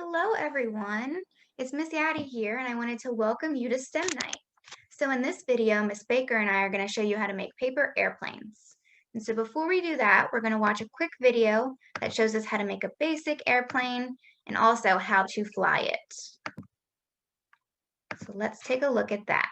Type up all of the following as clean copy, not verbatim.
Hello, everyone. It's Miss Addie here, and I wanted to welcome you to STEM Night. So in this video, Miss Baker and I are going to show you how to make paper airplanes. And so before we do that, we're going to watch a quick video that shows us how to make a basic airplane and also how to fly it. So let's take a look at that.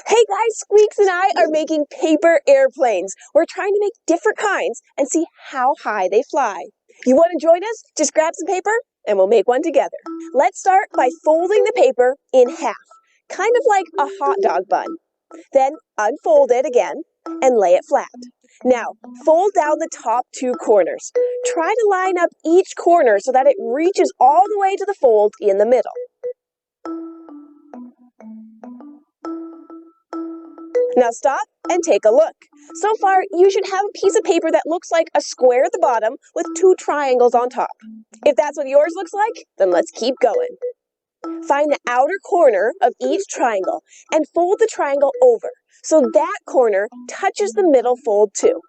Hey guys, Squeaks and I are making paper airplanes. We're trying to make different kinds and see how high they fly. You want to join us? Just grab some paper and we'll make one together. Let's start by folding the paper in half, kind of like a hot dog bun. Then unfold it again and lay it flat. Now, fold down the top two corners. Try to line up each corner so that it reaches all the way to the fold in the middle. Now stop and take a look. So far, you should have a piece of paper that looks like a square at the bottom with two triangles on top. If that's what yours looks like, then let's keep going. Find the outer corner of each triangle and fold the triangle over so that corner touches the middle fold too.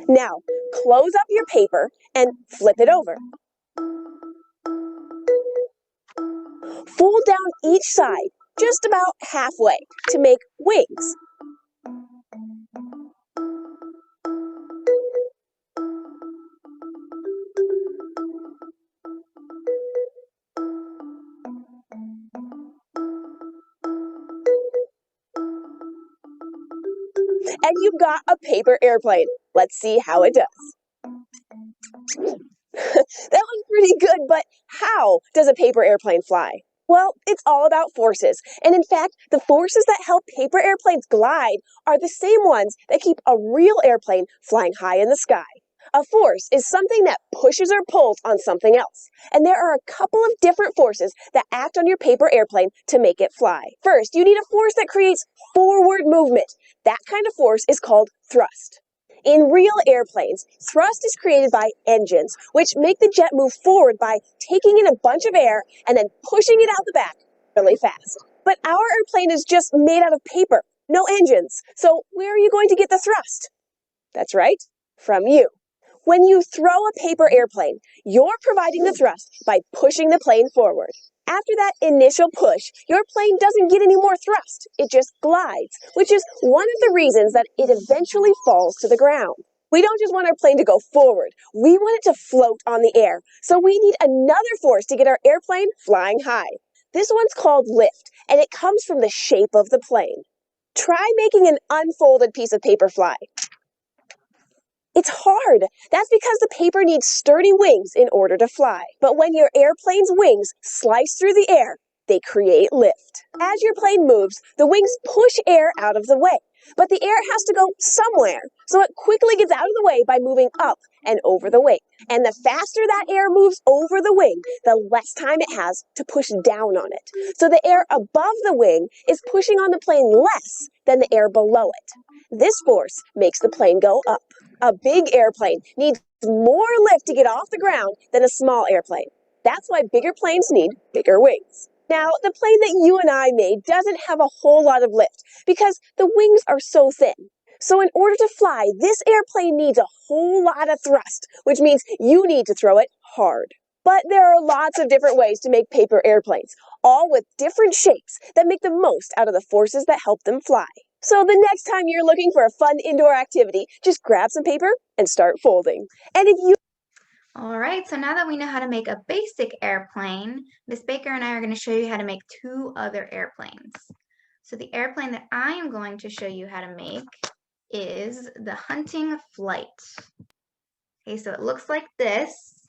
Now, close up your paper and flip it over. Fold down each side just about halfway to make wings. And you've got a paper airplane. Let's see how it does. That was pretty good, but how does a paper airplane fly? Well, it's all about forces. And in fact, the forces that help paper airplanes glide are the same ones that keep a real airplane flying high in the sky. A force is something that pushes or pulls on something else. And there are a couple of different forces that act on your paper airplane to make it fly. First, you need a force that creates forward movement. That kind of force is called thrust. In real airplanes, thrust is created by engines, which make the jet move forward by taking in a bunch of air and then pushing it out the back really fast. But our airplane is just made out of paper, no engines. So where are you going to get the thrust? That's right, from you. When you throw a paper airplane, you're providing the thrust by pushing the plane forward. After that initial push, your plane doesn't get any more thrust. It just glides, which is one of the reasons that it eventually falls to the ground. We don't just want our plane to go forward. We want it to float on the air. So we need another force to get our airplane flying high. This one's called lift, and it comes from the shape of the plane. Try making an unfolded piece of paper fly. It's hard. That's because the paper needs sturdy wings in order to fly. But when your airplane's wings slice through the air, they create lift. As your plane moves, the wings push air out of the way. But the air has to go somewhere, so it quickly gets out of the way by moving up and over the wing. And the faster that air moves over the wing, the less time it has to push down on it. So the air above the wing is pushing on the plane less than the air below it. This force makes the plane go up. A big airplane needs more lift to get off the ground than a small airplane. That's why bigger planes need bigger wings. Now, the plane that you and I made doesn't have a whole lot of lift because the wings are so thin. So in order to fly, this airplane needs a whole lot of thrust, which means you need to throw it hard. But there are lots of different ways to make paper airplanes, all with different shapes that make the most out of the forces that help them fly. So the next time you're looking for a fun indoor activity, just grab some paper and start folding. And if you All right, so now that we know how to make a basic airplane, Miss Baker and I are going to show you how to make two other airplanes. So the airplane that I am going to show you how to make is the hunting flight. Okay, so it looks like this.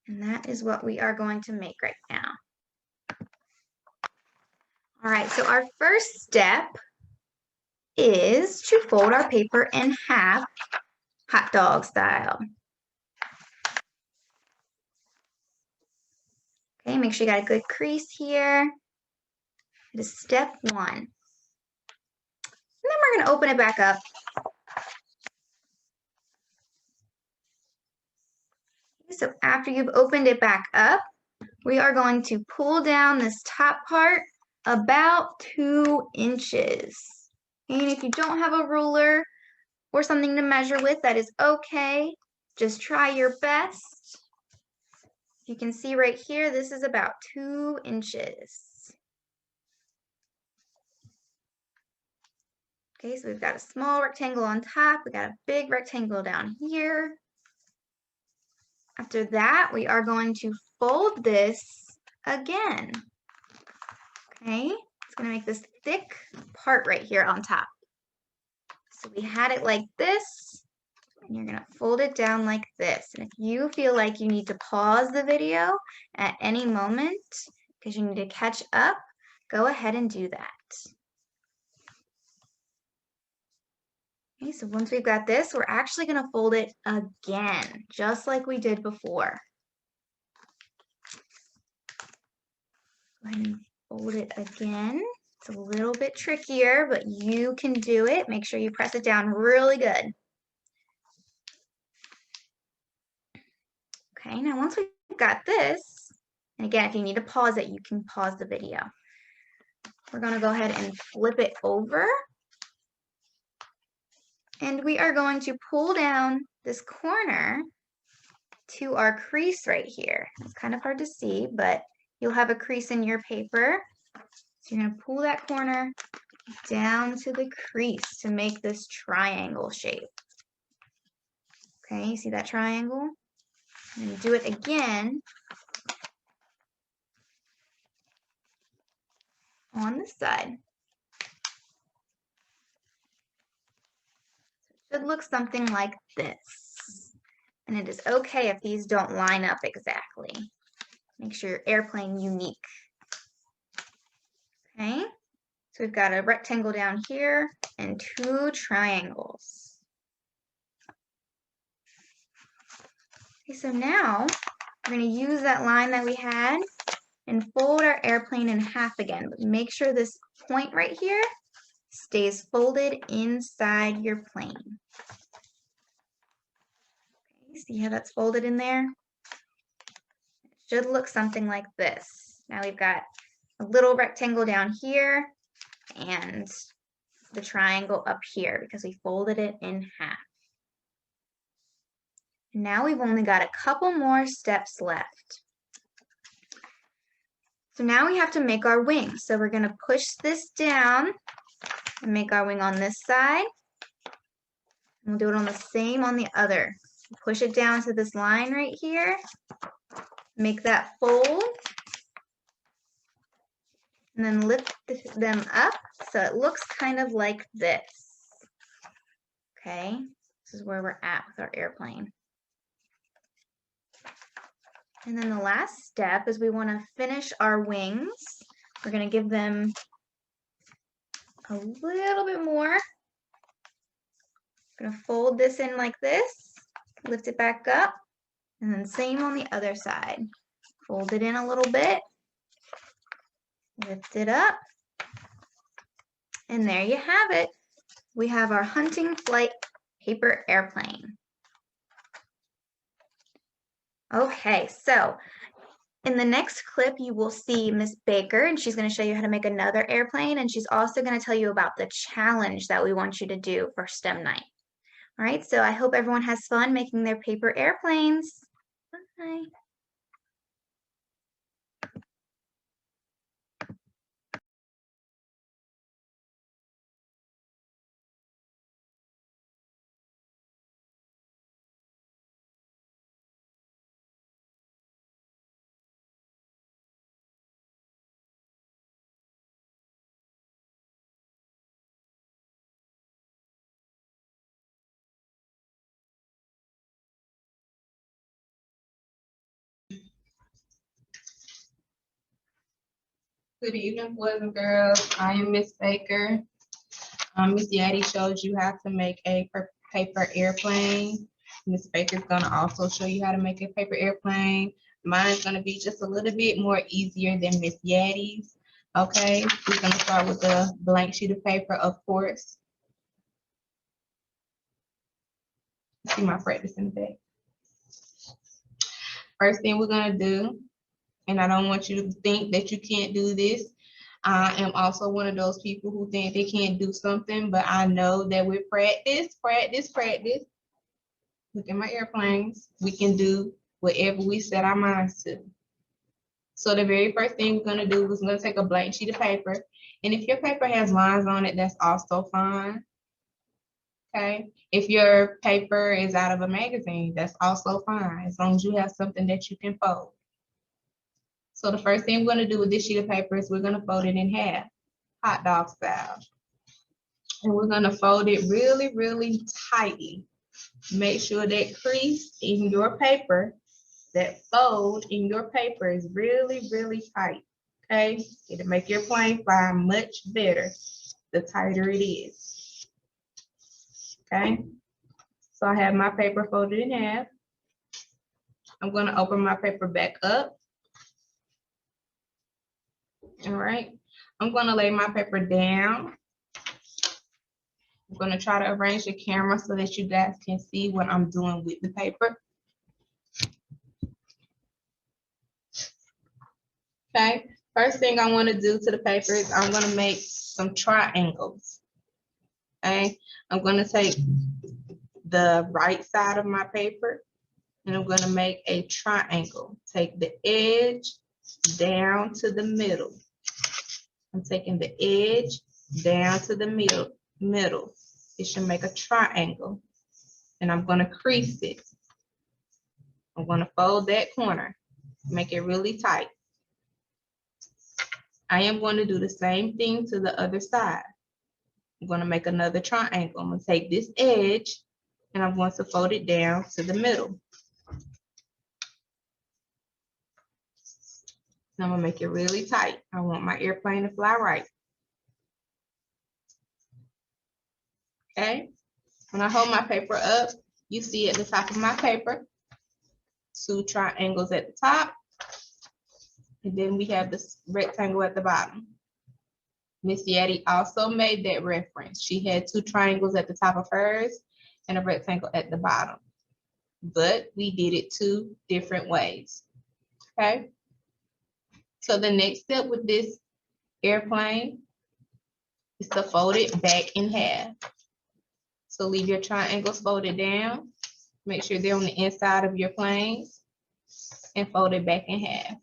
And that is what we are going to make right now. All right, so our first step is to fold our paper in half, hot dog style. Okay, make sure you got a good crease here. It is step one. then we're going to open it back up. So after you've opened it back up, we are going to pull down this top part about 2 inches. And if you don't have a ruler or something to measure with, that is okay. Just try your best. You can see right here, this is about 2 inches. Okay, so we've got a small rectangle on top. We got a big rectangle down here. After that, we are going to fold this again. Okay, it's going to make this thick part right here on top. So we had it like this, and you're going to fold it down like this. And if you feel like you need to pause the video at any moment because you need to catch up, go ahead and do that. Okay, so once we've got this, we're actually going to fold it again, just like we did before. Go ahead and fold it again. It's a little bit trickier, but you can do it. Make sure you press it down really good. Okay, now once we've got this, and again, if you need to pause it, you can pause the video. We're going to go ahead and flip it over. And we are going to pull down this corner to our crease right here. It's kind of hard to see, but you'll have a crease in your paper. So you're going to pull that corner down to the crease to make this triangle shape. Okay, you see that triangle? And do it again on this side. It should look something like this. And it is okay if these don't line up exactly. Make sure your airplane unique. Okay, so we've got a rectangle down here and 2 triangles. Okay, so now we're going to use that line that we had and fold our airplane in half again. But make sure this point right here stays folded inside your plane. Okay, see how that's folded in there? It should look something like this. Now we've got a little rectangle down here and the triangle up here because we folded it in half. Now we've only got a couple more steps left. So now we have to make our wing. So we're going to push this down and make our wing on this side. And we'll do it on the same on the other. Push it down to this line right here. Make that fold. And then lift them up so it looks kind of like this. Okay, this is where we're at with our airplane. And then the last step is we want to finish our wings. We're going to give them a little bit more. Going to fold this in like this, lift it back up, and then same on the other side. Fold it in a little bit, lift it up, and there you have it. We have our hunting flight paper airplane. Okay, so in the next clip, you will see Miss Baker, and she's going to show you how to make another airplane, and she's also going to tell you about the challenge that we want you to do for STEM night. All right, so I hope everyone has fun making their paper airplanes. Bye. Good evening, boys and girls. I am Miss Baker. Miss Yaddy showed you how to make a paper airplane. Miss Baker's gonna also show you how to make a paper airplane. Mine's gonna be just a little bit more easier than Miss Yaddy's. Okay, we're gonna start with a blank sheet of paper, of course. See my practice in the back. First thing we're gonna do, and I don't want you to think that you can't do this. I am also one of those people who think they can't do something, but I know that with practice, look at my airplanes, we can do whatever we set our minds to. So the very first thing we're gonna do is we're gonna take a blank sheet of paper. And if your paper has lines on it, that's also fine. Okay, if your paper is out of a magazine, that's also fine, as long as you have something that you can fold. So the first thing we're gonna do with this sheet of paper is we're gonna fold it in half, hot dog style. And we're gonna fold it really, really tightly. Make sure that crease in your paper, that fold in your paper is really, really tight, okay? It'll make your plane fly much better the tighter it is, okay? So I have my paper folded in half. I'm gonna open my paper back up. All right, I'm gonna lay my paper down. I'm gonna try to arrange the camera so that you guys can see what I'm doing with the paper. Okay, first thing I wanna do to the paper is I'm gonna make some triangles. Okay, I'm gonna take the right side of my paper and I'm gonna make a triangle. Take the edge down to the middle. I'm taking the edge down to the middle. It should make a triangle. And I'm gonna crease it. I'm gonna fold that corner, make it really tight. I am going to do the same thing to the other side. I'm gonna make another triangle. I'm gonna take this edge and I'm going to fold it down to the middle. And I'm gonna make it really tight. I want my airplane to fly right. Okay, when I hold my paper up, you see at the top of my paper, 2 triangles at the top, and then we have this rectangle at the bottom. Miss Yeti also made that reference. She had 2 triangles at the top of hers and a rectangle at the bottom, but we did it 2 different ways, okay? So the next step with this airplane is to fold it back in half. So leave your triangles folded down. Make sure they're on the inside of your planes and fold it back in half.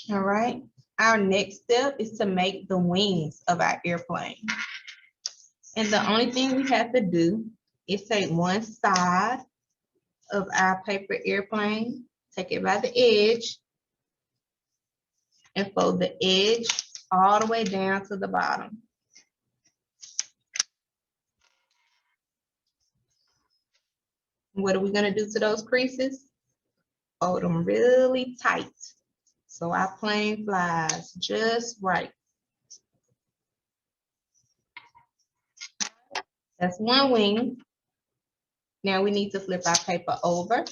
All right, our next step is to make the wings of our airplane. And the only thing we have to do is take one side of our paper airplane, take it by the edge, and fold the edge all the way down to the bottom. What are we gonna do to those creases? Fold them really tight so our plane flies just right. That's one wing. Now we need to flip our paper over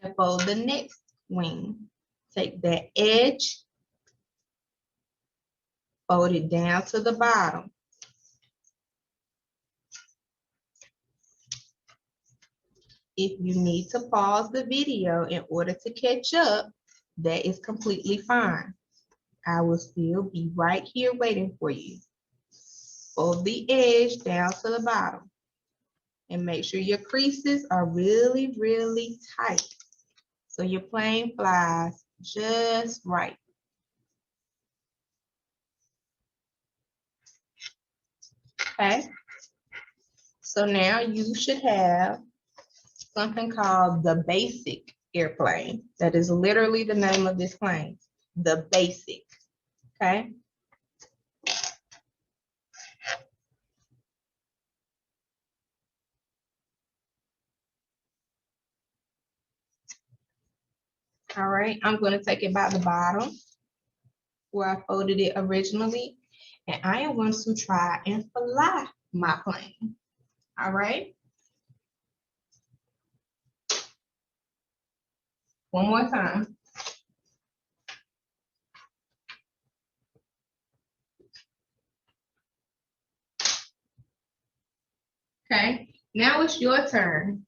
and fold the next wing. Take that edge, fold it down to the bottom. If you need to pause the video in order to catch up, that is completely fine. I will still be right here waiting for you. Fold the edge down to the bottom and make sure your creases are really, really tight so your plane flies just right. Okay, so now you should have something called the basic airplane. That is literally the name of this plane, the basic, okay? All right, I'm gonna take it by the bottom where I folded it originally, and I am going to try and fly my plane, all right? One more time. Now it's your turn.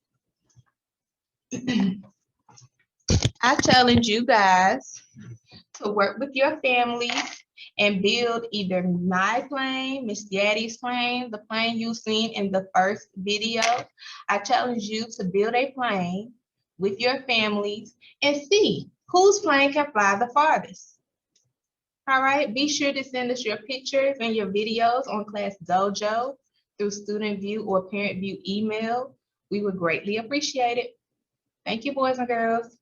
I challenge you guys to work with your families and build either my plane, Miss Daddy's plane, the plane you've seen in the first video. I challenge you to build a plane with your families and see whose plane can fly the farthest. All right, be sure to send us your pictures and your videos on Class Dojo through Student View or Parent View email. We would greatly appreciate it. Thank you, boys and girls.